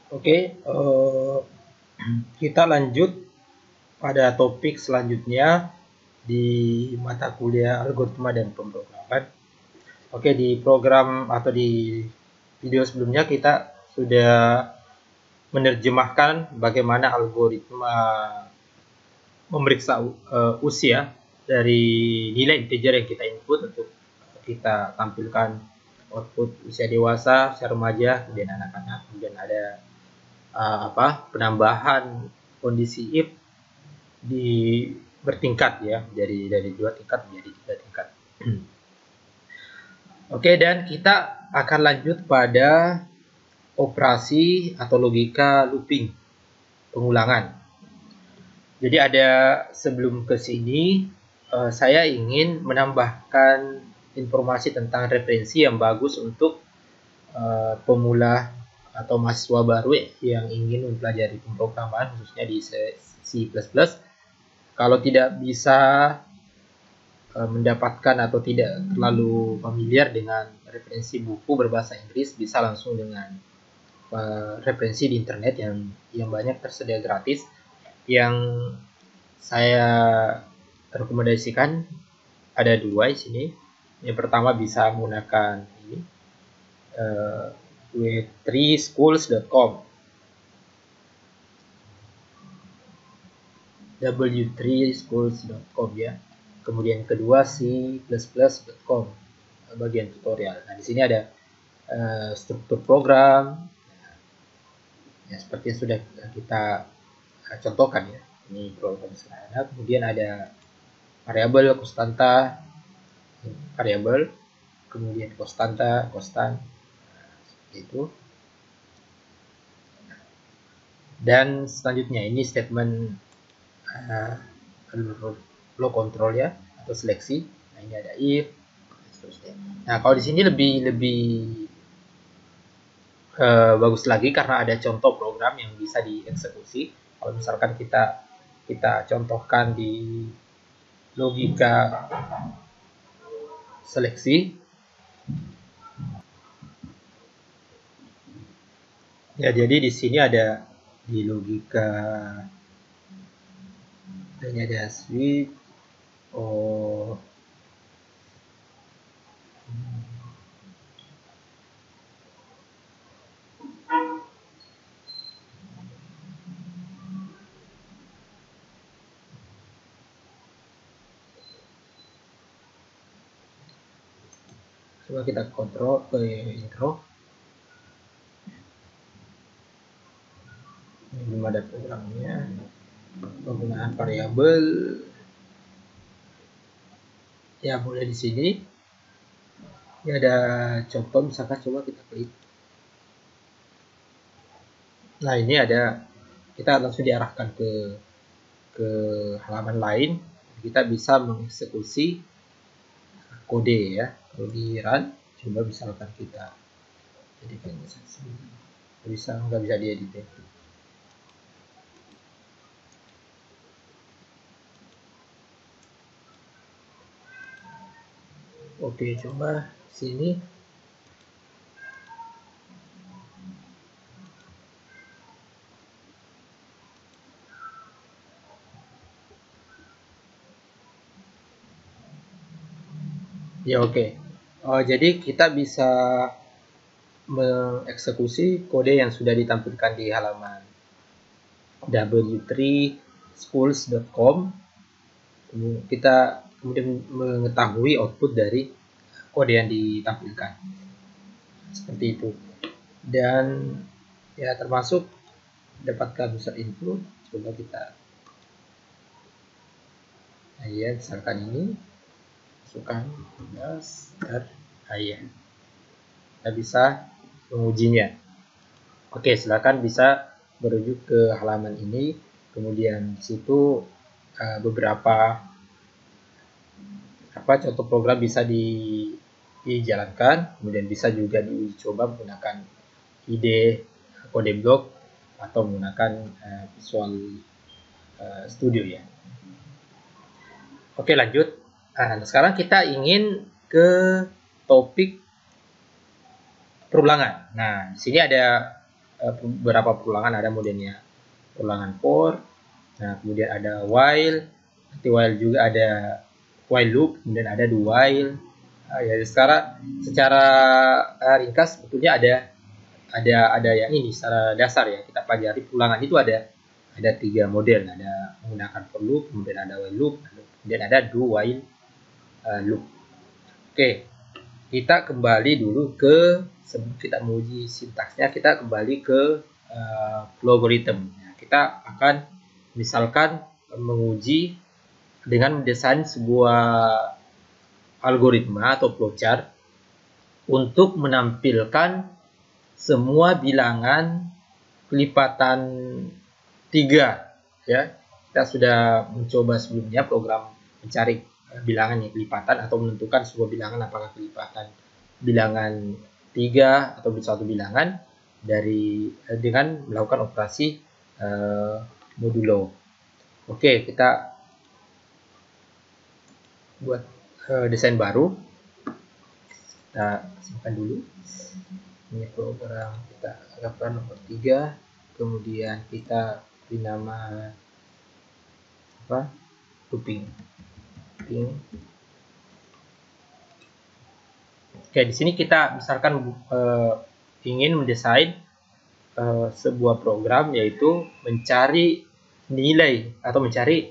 Oke, kita lanjut pada topik selanjutnya di mata kuliah algoritma dan pemrograman. Oke, di program atau di video sebelumnya kita sudah menerjemahkan bagaimana algoritma memeriksa usia dari nilai integer yang kita input untuk kita tampilkan output usia dewasa, usia remaja, kemudian anak-anak, kemudian ada penambahan kondisi if di bertingkat ya, dari 2 tingkat menjadi 3 tingkat. Oke, dan kita akan lanjut pada operasi atau logika looping, pengulangan. Jadi ada sebelum ke sini saya ingin menambahkan informasi tentang referensi yang bagus untuk pemula atau mahasiswa baru yang ingin mempelajari pemrograman khususnya di C++. Kalau tidak bisa mendapatkan atau tidak terlalu familiar dengan referensi buku berbahasa Inggris, bisa langsung dengan referensi di internet yang banyak tersedia gratis. Yang saya rekomendasikan ada 2 di sini. Yang pertama bisa menggunakan ini w3schools.com, w3schools.com ya. Kemudian kedua c++.com, bagian tutorial. Nah, di sini ada struktur program ya, seperti yang sudah kita contohkan ya. Ini program sederhana. Kemudian ada variabel, konstanta, variabel, kemudian konstanta, konstan, seperti itu. Dan selanjutnya ini statement flow control ya, atau seleksi. Nah, ini ada if, seterusnya. Nah, kalau di sini lebih bagus lagi karena ada contoh program yang bisa dieksekusi. Kalau misalkan kita contohkan di logika seleksi ya, jadi di sini ada di logika, ini ada switch coba kita kontrol ke intro. Ini belum ada programnya. Penggunaan variabel ya, mulai di sini. Ini ada contoh, misalkan coba kita klik. Nah, ini ada, kita langsung diarahkan ke halaman lain. Kita bisa mengeksekusi kode ya. Kalau di run, coba misalkan kita jadikan bisa, nggak bisa diedit ya. Oke, coba sini. Ya, oke. Jadi kita bisa mengeksekusi kode yang sudah ditampilkan di halaman w3schools.com. Kita kemudian mengetahui output dari kode yang ditampilkan. Seperti itu. Dan ya, termasuk dapatkan user input. Coba kita, nah ya, misalkan ini masukkan start, ya, kita bisa mengujinya. Oke, silakan bisa merujuk ke halaman ini. Kemudian di situ beberapa contoh program bisa dijalankan. Kemudian bisa juga diuji coba menggunakan ide kode blok atau menggunakan Visual Studio ya. Oke, lanjut. Nah, sekarang kita ingin ke topik perulangan. Nah, di sini ada beberapa perulangan, ada modelnya perulangan for. Nah, kemudian ada while, nanti while juga ada while loop, kemudian ada do while. Ya secara ringkas sebetulnya ada yang ini secara dasar ya, kita pelajari perulangan itu ada 3 model, ada menggunakan for loop, kemudian ada while loop, kemudian ada do while loop. Oke, kita kembali dulu ke, sebelum kita menguji sintaksnya, kita kembali ke flow algorithm. Nah, kita akan misalkan menguji dengan mendesain sebuah algoritma atau flowchart untuk menampilkan semua bilangan kelipatan 3 ya. Kita sudah mencoba sebelumnya program mencari bilangan yang kelipatan atau menentukan sebuah bilangan apakah kelipatan bilangan 3 atau satu bilangan dengan melakukan operasi modulo. Oke, kita buat desain baru. Kita simpan dulu. Ini program kita anggapkan nomor 3. Kemudian kita beri nama apa? Looping. Oke, di sini kita misalkan ingin mendesain sebuah program, yaitu mencari nilai atau mencari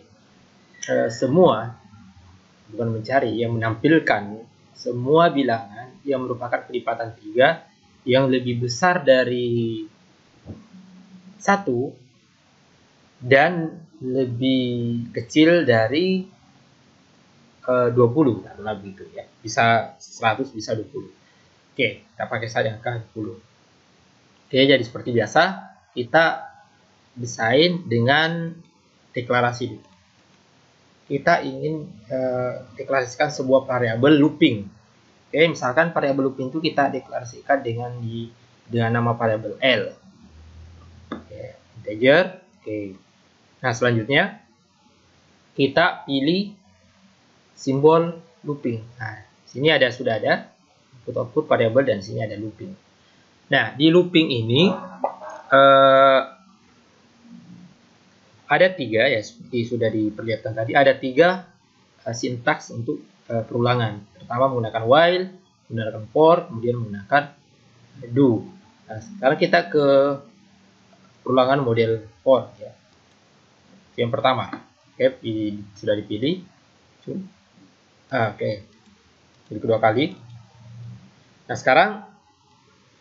yang menampilkan semua bilangan yang merupakan kelipatan 3 yang lebih besar dari 1 dan lebih kecil dari 20, nah begitu ya. Bisa 100, bisa 20. Oke, kita pakai saja angka 20. Oke, jadi seperti biasa kita desain dengan deklarasi dulu. Kita ingin deklarasikan sebuah variabel looping. Oke, misalkan variabel looping itu kita deklarasikan dengan nama variabel L. Oke, integer. Oke. Nah, selanjutnya kita pilih simbol looping. Nah, sini sudah ada input-output variabel dan sini ada looping. Nah, di looping ini ada 3 ya, seperti sudah diperlihatkan tadi, ada 3 sintaks untuk perulangan. Pertama menggunakan while, menggunakan for, kemudian menggunakan do. Nah, sekarang kita ke perulangan model for ya. Yang pertama, oke, sudah dipilih. Oke, jadi kedua kali. Nah, sekarang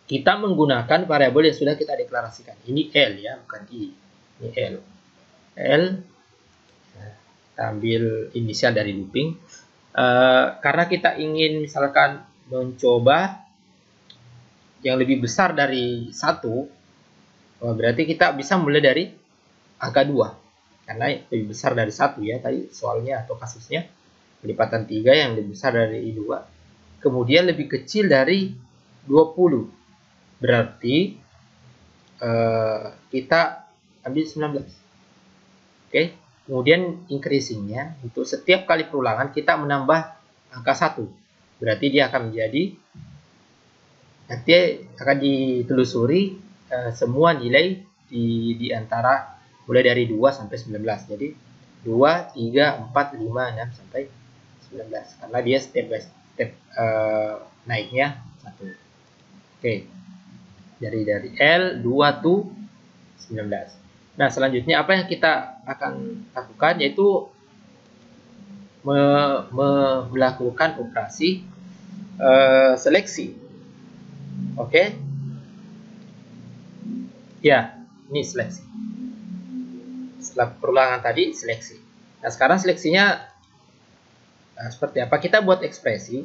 kita menggunakan variabel yang sudah kita deklarasikan. Ini L ya, bukan I. Ini L. Kita ambil inisial dari looping. Karena kita ingin misalkan mencoba yang lebih besar dari 1, berarti kita bisa mulai dari angka 2. Karena lebih besar dari 1 ya, tadi soalnya atau kasusnya kelipatan 3 yang lebih besar dari 2. Kemudian lebih kecil dari 20. Berarti kita ambil 19. Oke, kemudian increasingnya untuk setiap kali perulangan kita menambah angka 1. Berarti dia akan menjadi, nanti akan ditelusuri semua nilai di antara mulai dari 2 sampai 19. Jadi 2, 3, 4, 5, 6 sampai 19. Karena dia step by step naiknya 1. Oke. Dari L 2 to 19. Nah, selanjutnya apa yang kita akan lakukan yaitu melakukan operasi seleksi. Oke. Ya, ini seleksi. Setelah perulangan tadi seleksi. Nah, sekarang seleksinya seperti apa? Kita buat ekspresi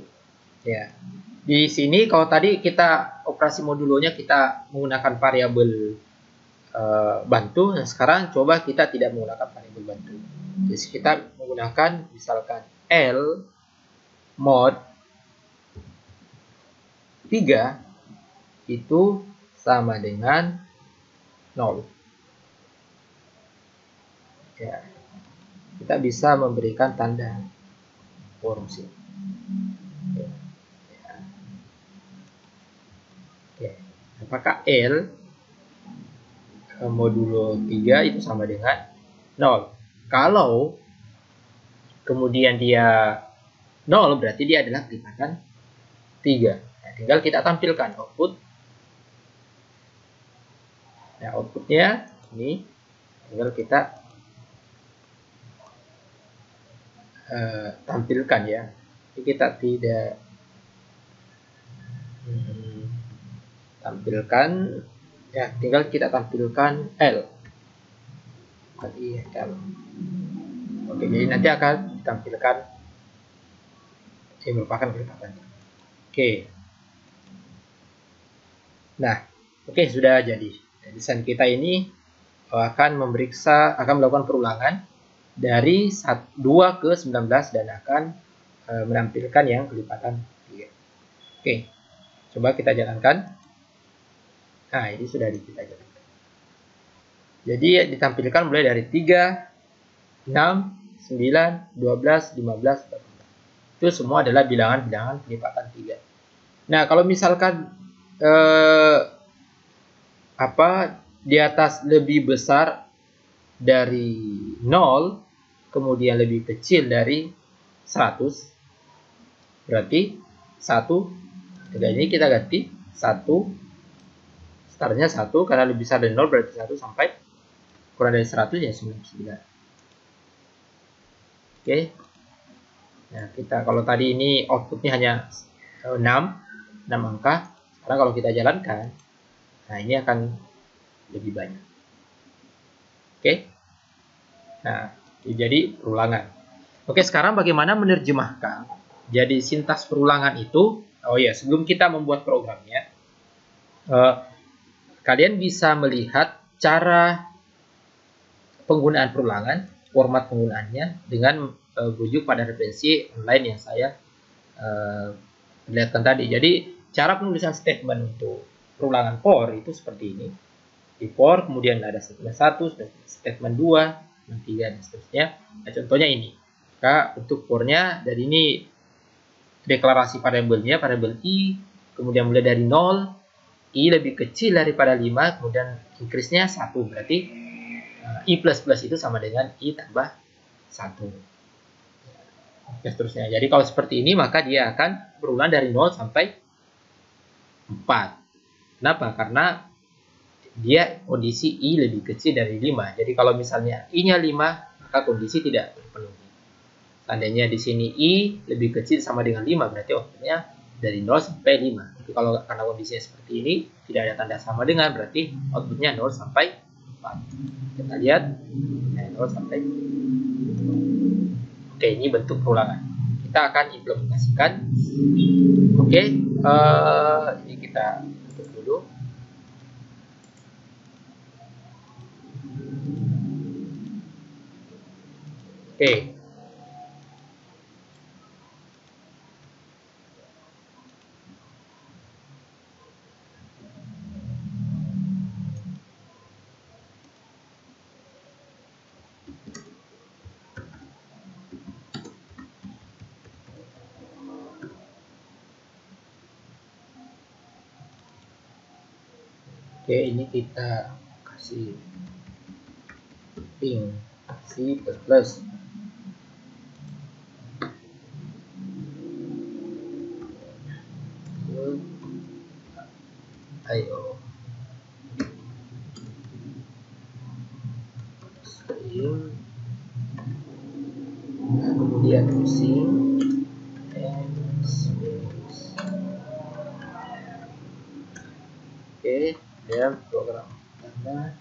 ya. Di sini kalau tadi kita operasi modulonya kita menggunakan variabel bantu. Nah, sekarang coba kita tidak menggunakan variabel bantu. Jadi kita menggunakan misalkan L mod 3 itu sama dengan 0. Ya, kita bisa memberikan tanda kurung. Ya. Ya. Apakah L modulo 3 itu sama dengan 0. Kalau kemudian dia 0, berarti dia adalah kelipatan 3. Nah, tinggal kita tampilkan output. Nah, outputnya ini tinggal kita tampilkan ya. Jadi kita tidak tampilkan ya, tinggal kita tampilkan L tadi L. Oke, jadi nanti akan ditampilkan ini merupakan kelipatan. Oke. Nah, oke, sudah jadi. Desain kita ini akan melakukan perulangan dari 2 ke 19 dan akan menampilkan yang kelipatan 3. Oke, coba kita jalankan. Nah, ini sudah kita jalankan. Jadi ditampilkan mulai dari 3, 6, 9, 12, 15, 18. Itu semua adalah bilangan-bilangan kelipatan 3. Nah, kalau misalkan di atas lebih besar dari 0, kemudian lebih kecil dari 100, berarti 1, ini kita ganti 1, startnya 1, karena lebih besar dari 0 berarti 1 sampai kurang dari 100 ya 99. Oke. Nah, kita kalau tadi ini outputnya hanya 6 angka, sekarang kalau kita jalankan, nah ini akan lebih banyak. Oke. Nah, jadi perulangan. Oke, sekarang bagaimana menerjemahkan? Jadi sintaks perulangan itu, oh ya, sebelum kita membuat programnya, kalian bisa melihat cara penggunaan perulangan, format penggunaannya dengan merujuk pada referensi online yang saya lihatkan tadi. Jadi cara penulisan statement untuk perulangan for itu seperti ini. Di for kemudian ada statement 1, statement 2, statement 3 dan seterusnya. Nah, contohnya ini. Maka untuk for-nya dari ini deklarasi variabelnya, variabel i, kemudian mulai dari 0, i lebih kecil daripada 5, kemudian increase-nya 1, berarti i plus plus itu sama dengan i tambah 1. Ya, seterusnya. Jadi kalau seperti ini maka dia akan berulang dari 0 sampai 4. Kenapa? Karena dia kondisi i lebih kecil dari 5. Jadi kalau misalnya i-nya 5, maka kondisi tidak terpenuhi. Seandainya di sini i lebih kecil sama dengan 5, berarti outputnya dari 0 sampai 5. Tapi kalau karena kondisinya seperti ini, tidak ada tanda sama dengan, berarti outputnya 0 sampai 4. Kita lihat 0 sampai 4. Oke, ini bentuk perulangan. Kita akan implementasikan. Oke, ini kita tutup dulu. Oke. Oke, ini kita kasih ping C++. IO string, kemudian using space. Oke, dan program tanda.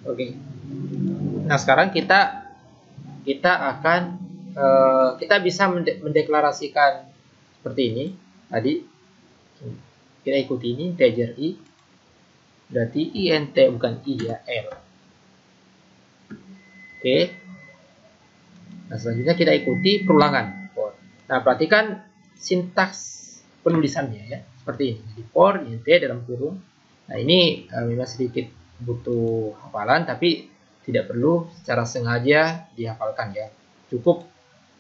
Oke. Nah, sekarang kita akan kita bisa mendeklarasikan seperti ini tadi. Kita ikuti ini integer i, berarti int bukan i ya, l. Oke. Nah, selanjutnya kita ikuti perulangan for. Nah, perhatikan sintaks penulisannya ya, seperti ini. Jadi for int dalam kurung. Nah, ini memang sedikit butuh hafalan, tapi tidak perlu secara sengaja dihafalkan ya. Cukup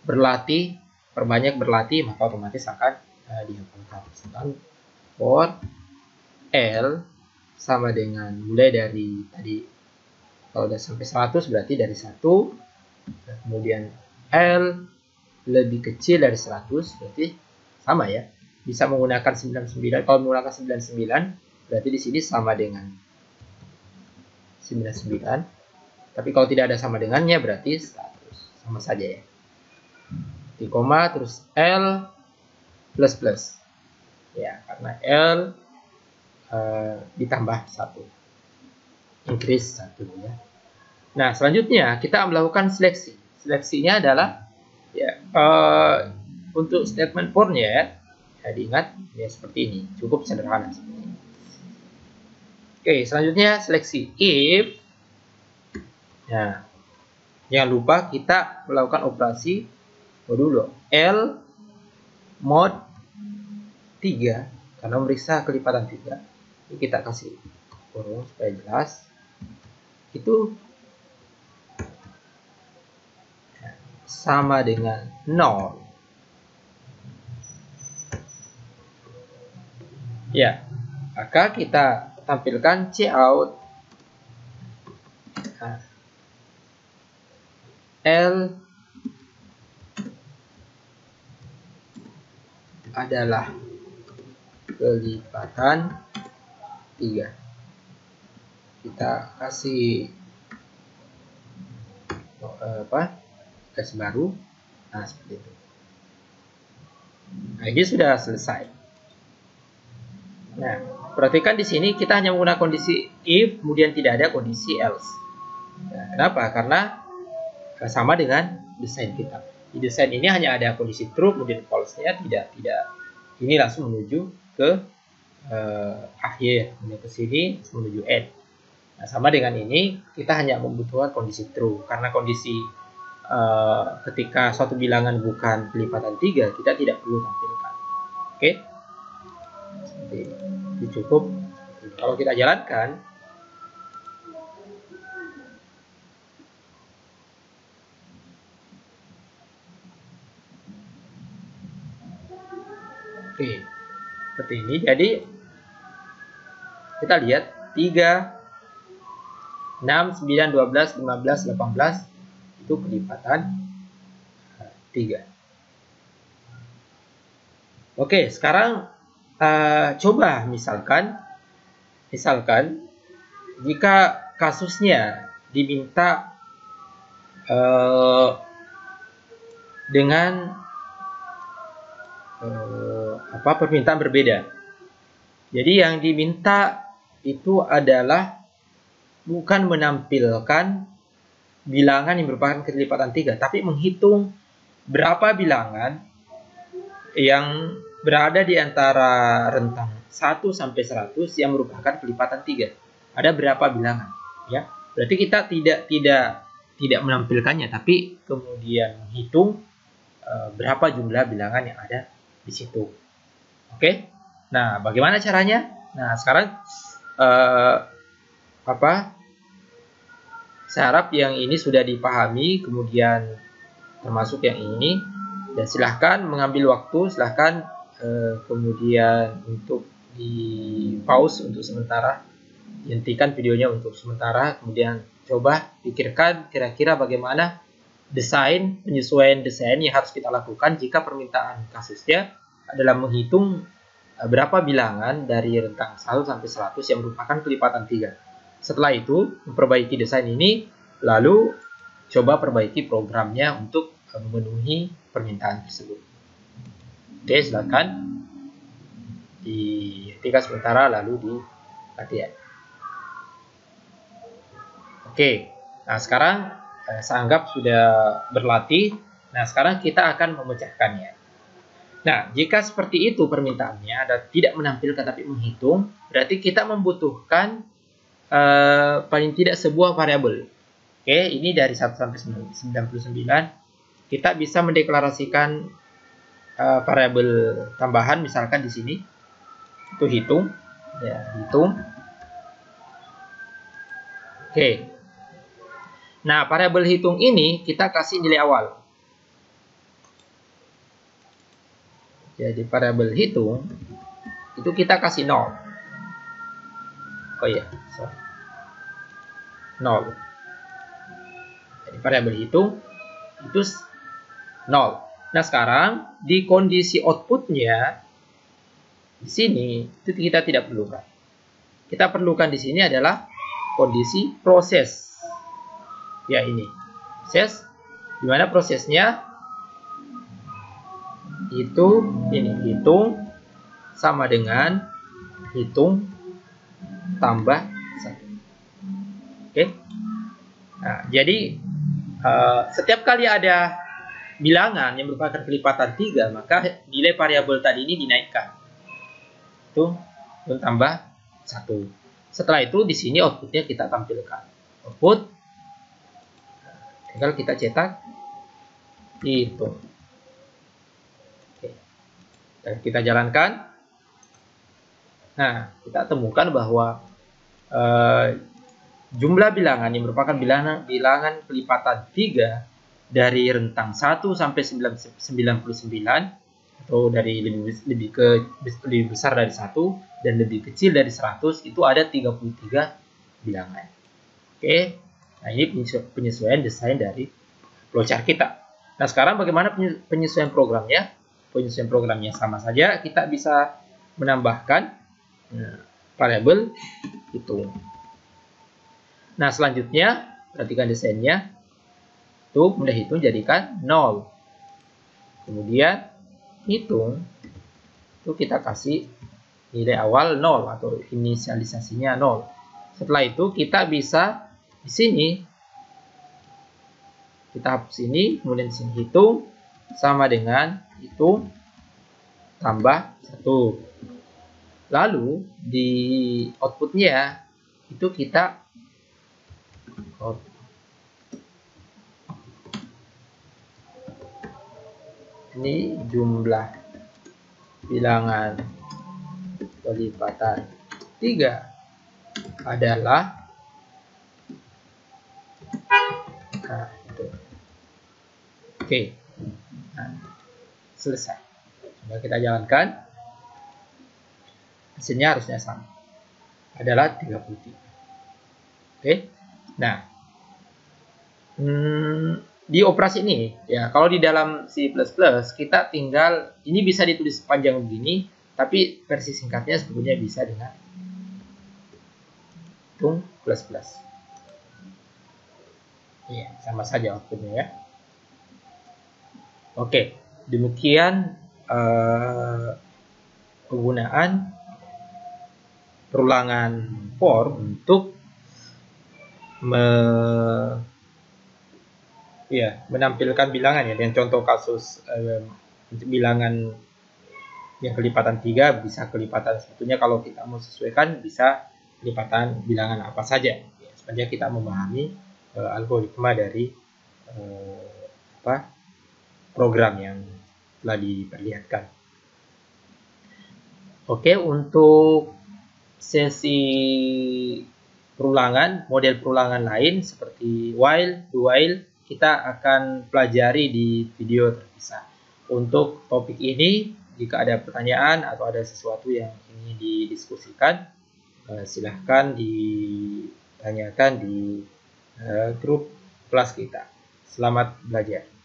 berlatih, perbanyak berlatih, maka otomatis akan dihafalkan. For L sama dengan mulai dari tadi, kalau udah sampai 100 berarti dari 1, kemudian L lebih kecil dari 100 berarti sama ya, bisa menggunakan 99. Kalau menggunakan 99 berarti di sini sama dengan 99, tapi kalau tidak ada sama dengannya berarti 100, sama saja ya. Di koma terus L plus plus ya, karena L ditambah 1, increase 1 ya. Nah, selanjutnya kita melakukan seleksi. Seleksinya adalah ya, untuk statement for-nya ya, diingat ya seperti ini, cukup sederhana seperti ini. Oke, selanjutnya seleksi if. Nah, jangan lupa kita melakukan operasi modulo L mod 3 karena memeriksa kelipatan 3. Ini kita kasih kurung supaya jelas. Itu sama dengan 0. Ya, maka kita tampilkan cout L adalah kelipatan 3. Kita kasih garis baru. Nah, seperti itu. Nah, ini sudah selesai. Nah, perhatikan di sini kita hanya menggunakan kondisi if, kemudian tidak ada kondisi else. Nah, kenapa? Karena sama dengan desain kita. Di desain ini hanya ada kondisi true, kemudian false-nya tidak. Ini langsung menuju ke akhir, kemudian ke sini menuju end. Nah, sama dengan ini kita hanya membutuhkan kondisi true, karena kondisi ketika suatu bilangan bukan kelipatan 3 kita tidak perlu tampilkan. Oke, seperti ini. Ini cukup. Kalau kita jalankan, oke, seperti ini. Jadi kita lihat 3, 6, 9, 12, 15, 18 itu kelipatan 3. Oke, sekarang coba misalkan jika kasusnya diminta dengan permintaan berbeda. Jadi yang diminta itu adalah bukan menampilkan bilangan yang merupakan kelipatan 3, tapi menghitung berapa bilangan yang berada di antara rentang 1 sampai 100 yang merupakan kelipatan 3. Ada berapa bilangan ya? Berarti kita tidak menampilkannya, tapi kemudian menghitung berapa jumlah bilangan yang ada di situ. Oke? Nah, bagaimana caranya? Nah, sekarang saya harap yang ini sudah dipahami, kemudian termasuk yang ini, dan silahkan mengambil waktu, silahkan kemudian untuk di pause untuk sementara, dihentikan videonya untuk sementara, kemudian coba pikirkan kira-kira bagaimana penyesuaian desain yang harus kita lakukan jika permintaan kasusnya adalah menghitung berapa bilangan dari rentang 1 sampai 100 yang merupakan kelipatan 3. Setelah itu, memperbaiki desain ini, lalu coba perbaiki programnya untuk memenuhi permintaan tersebut. Oke, silakan dihentikan sementara lalu di latihan. Oke, nah sekarang saya anggap sudah berlatih. Nah, sekarang kita akan memecahkannya. Nah, jika seperti itu permintaannya ada tidak menampilkan tapi menghitung, berarti kita membutuhkan paling tidak sebuah variabel. Oke, ini dari 1 sampai 99. Kita bisa mendeklarasikan variabel tambahan, misalkan di sini itu hitung, ya, hitung. Oke. Nah, variabel hitung ini kita kasih nilai awal. Jadi variabel hitung itu kita kasih 0. Oh iya, sorry. 0. Jadi variabel hitung itu 0. Nah, sekarang di kondisi outputnya di sini itu kita tidak perlukan. Kita perlukan di sini adalah kondisi proses. Ya, ini proses, di mana prosesnya itu ini hitung sama dengan hitung tambah 1. Oke. Nah, jadi setiap kali ada bilangan yang merupakan kelipatan 3, maka nilai variabel tadi ini dinaikkan. Itu tambah 1. Setelah itu di sini outputnya kita tampilkan. Output tinggal kita cetak hitung. Oke. Dan kita jalankan. Nah, kita temukan bahwa jumlah bilangan yang merupakan bilangan kelipatan 3 dari rentang 1 sampai 99 atau dari lebih besar dari 1 dan lebih kecil dari 100 itu ada 33 bilangan. Oke. Nah, ini penyesuaian desain dari flowchart kita. Nah, sekarang bagaimana penyesuaian programnya? Penyesuaian programnya sama saja, kita bisa menambahkan variabel hitung. Nah, selanjutnya perhatikan desainnya. Itu mulai hitung jadikan 0. Kemudian hitung itu kita kasih nilai awal 0 atau inisialisasinya 0. Setelah itu kita bisa di sini kita hapus ini, kemudian di sini hitung sama dengan hitung tambah 1. Lalu di outputnya itu kita ini jumlah bilangan kelipatan 3 adalah oke. Nah, selesai. Coba kita jalankan. Hasilnya harusnya sama. Adalah 33. Oke. Nah, di operasi ini, ya kalau di dalam C++ kita tinggal, ini bisa ditulis panjang begini, tapi versi singkatnya sebetulnya bisa dengan hitung plus. Iya, sama saja outputnya ya. Oke, demikian penggunaan perulangan for untuk menampilkan bilangan ya, dengan contoh kasus bilangan yang kelipatan 3 bisa kelipatan sebetulnya kalau kita mau sesuaikan bisa kelipatan bilangan apa saja ya, supaya kita memahami algoritma dari program yang telah diperlihatkan. Oke, untuk sesi perulangan, model perulangan lain seperti while, do while, kita akan pelajari di video terpisah. Untuk topik ini, jika ada pertanyaan atau ada sesuatu yang ingin didiskusikan, silahkan ditanyakan di grup kelas kita. Selamat belajar.